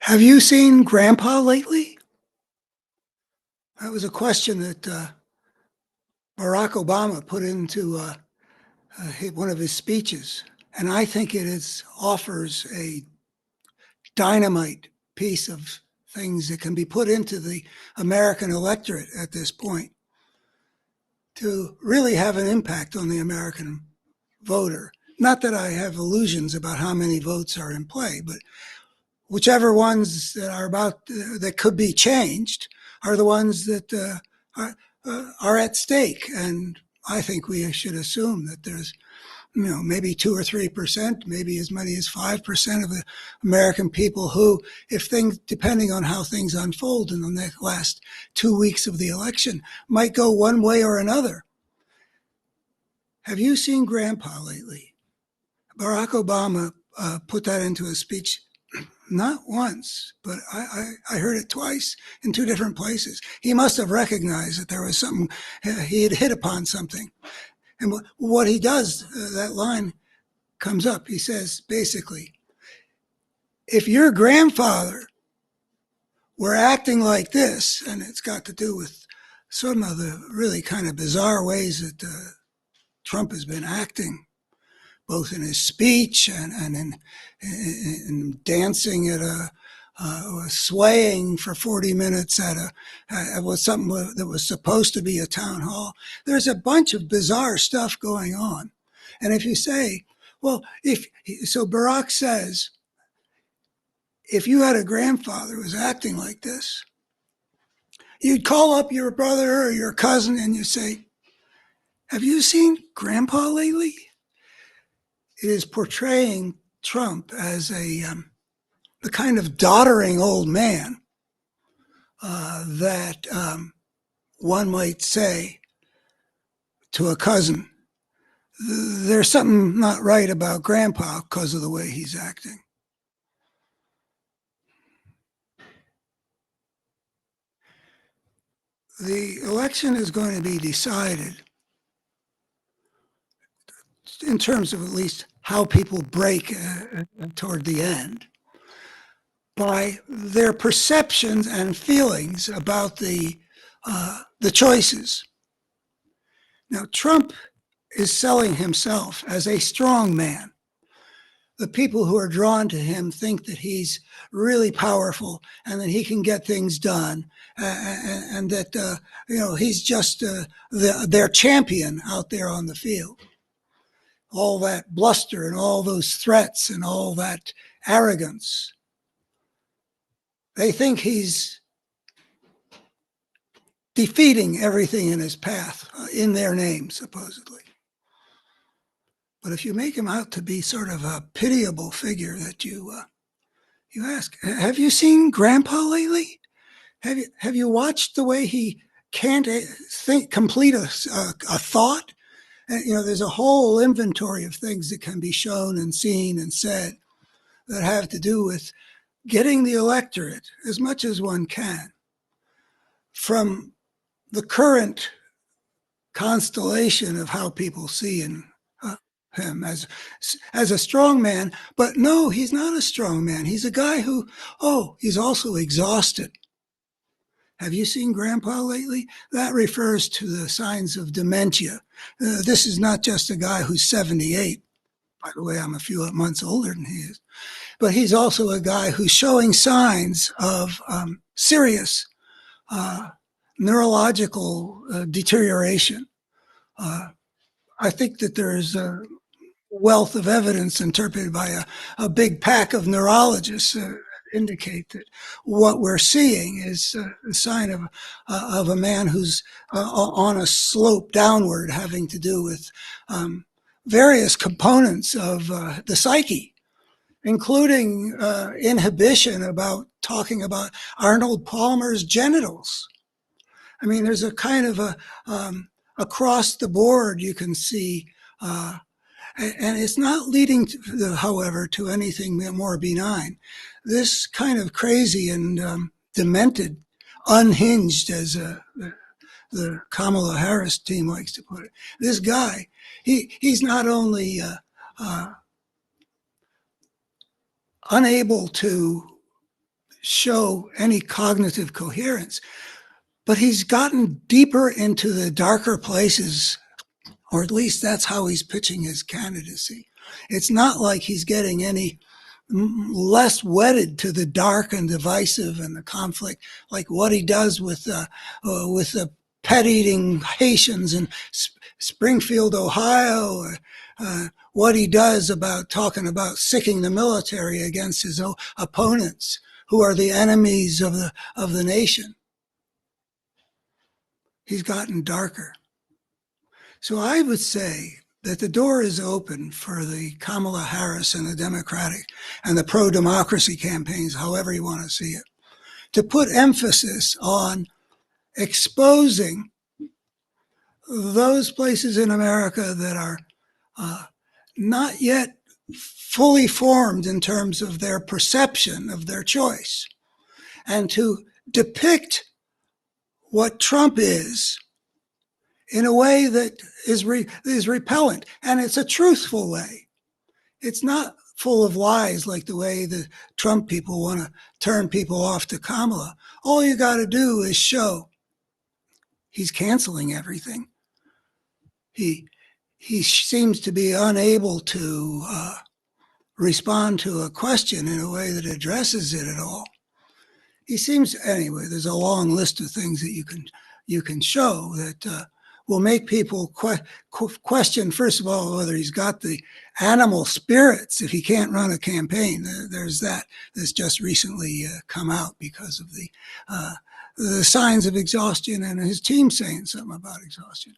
Have you seen Grandpa lately? That was a question that Barack Obama put into one of his speeches, and I think offers a dynamite piece of things that can be put into the American electorate at this point to really have an impact on the American voter. Not that I have illusions about how many votes are in play, but whichever ones that are that could be changed are the ones that are at stake. And I think we should assume that there's, maybe 2 or 3%, maybe as many as 5% of the American people who, if things, depending on how things unfold in the last 2 weeks of the election, might go one way or another. Have you seen Grandpa lately? Barack Obama put that into a speech. Not once, but I heard it twice in two different places. He must have recognized that there was something, he had hit upon something. And what he does, that line comes up. He says, basically, if your grandfather were acting like this, and it's got to do with some of the really kind of bizarre ways that Trump has been acting, both in his speech and in dancing at swaying for 40 minutes at something that was supposed to be a town hall. There's a bunch of bizarre stuff going on. And if you say, well, so Barack says, if you had a grandfather who was acting like this, you'd call up your brother or your cousin and you say, have you seen Grandpa lately? It is portraying Trump as the kind of doddering old man that one might say to a cousin, there's something not right about Grandpa because of the way he's acting. The election is going to be decided in terms of at least how people break toward the end by their perceptions and feelings about the choices. Now, Trump is selling himself as a strong man. The people who are drawn to him think that he's really powerful and that he can get things done, and that he's just their champion out there on the field. All that bluster and all those threats and all that arrogance. They think he's defeating everything in his path in their name, supposedly. But if you make him out to be sort of a pitiable figure that you ask, have you seen Grandpa lately? Have you watched the way he can't complete a thought? There's a whole inventory of things that can be shown and seen and said that have to do with getting the electorate, as much as one can, from the current constellation of how people see him as a strong man. But no, he's not a strong man. He's a guy who, he's also exhausted. Have you seen Grandpa lately? That refers to the signs of dementia. This is not just a guy who's 78. By the way, I'm a few months older than he is. But he's also a guy who's showing signs of serious neurological deterioration. I think that there's a wealth of evidence interpreted by a big pack of neurologists indicate that what we're seeing is a sign of a man who's on a slope downward, having to do with various components of the psyche, including inhibition about talking about Arnold Palmer's genitals. I mean, there's a kind of across the board you can see, and it's not leading, however, to anything more benign. This kind of crazy and demented, unhinged, as the Kamala Harris team likes to put it, this guy, he's not only unable to show any cognitive coherence. But he's gotten deeper into the darker places, or at least that's how he's pitching his candidacy. It's not like he's getting any less wedded to the dark and divisive and the conflict, like what he does with the pet-eating Haitians in Springfield, Ohio, what he does about talking about sicking the military against his opponents, who are the enemies of the nation. He's gotten darker. So I would say that the door is open for the Kamala Harris and the Democratic and the pro-democracy campaigns, however you want to see it, to put emphasis on exposing those places in America that are not yet fully formed in terms of their perception of their choice, and to depict what Trump is in a way that is repellent. And it's a truthful way. It's not full of lies like the way the Trump people want to turn people off to Kamala. All you got to do is show he's canceling everything. He seems to be unable to respond to a question in a way that addresses it at all. He seems, anyway, there's a long list of things that you can show that will make people question, first of all, whether he's got the animal spirits if he can't run a campaign. There's that that's just recently come out because of the signs of exhaustion and his team saying something about exhaustion.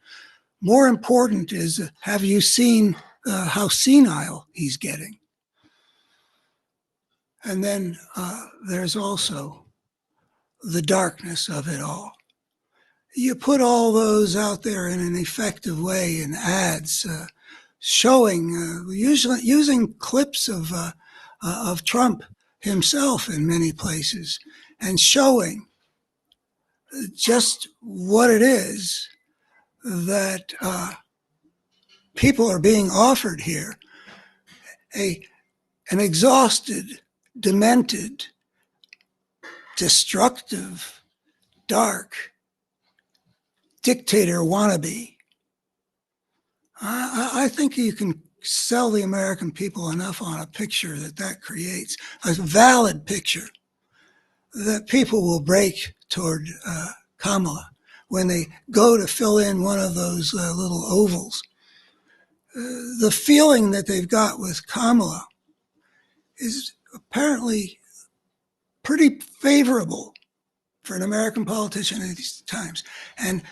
More important is, have you seen how senile he's getting? And then there's also the darkness of it all. You put all those out there in an effective way in ads, showing, usually using clips of Trump himself in many places, and showing just what it is that people are being offered here. An exhausted, demented, destructive, dark dictator wannabe. I think you can sell the American people enough on a picture that creates a valid picture that people will break toward Kamala when they go to fill in one of those little ovals. The feeling that they've got with Kamala is apparently pretty favorable for an American politician at these times. And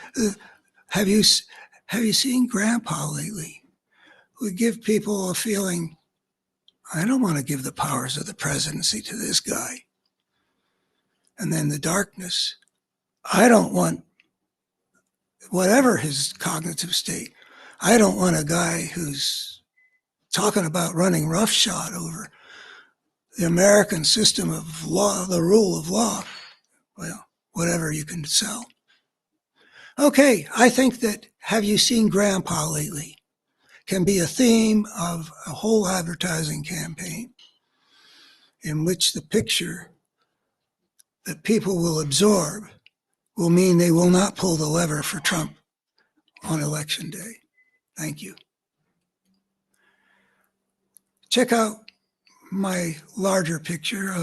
have you seen Grampa lately? We give people a feeling, I don't want to give the powers of the presidency to this guy. And then the darkness, I don't want, whatever his cognitive state, I don't want a guy who's talking about running roughshod over the American system of law, the rule of law. Well, whatever you can sell. Okay, I think that have you seen Grandpa lately can be a theme of a whole advertising campaign in which the picture that people will absorb will mean they will not pull the lever for Trump on Election Day. Thank you. Check out my larger picture of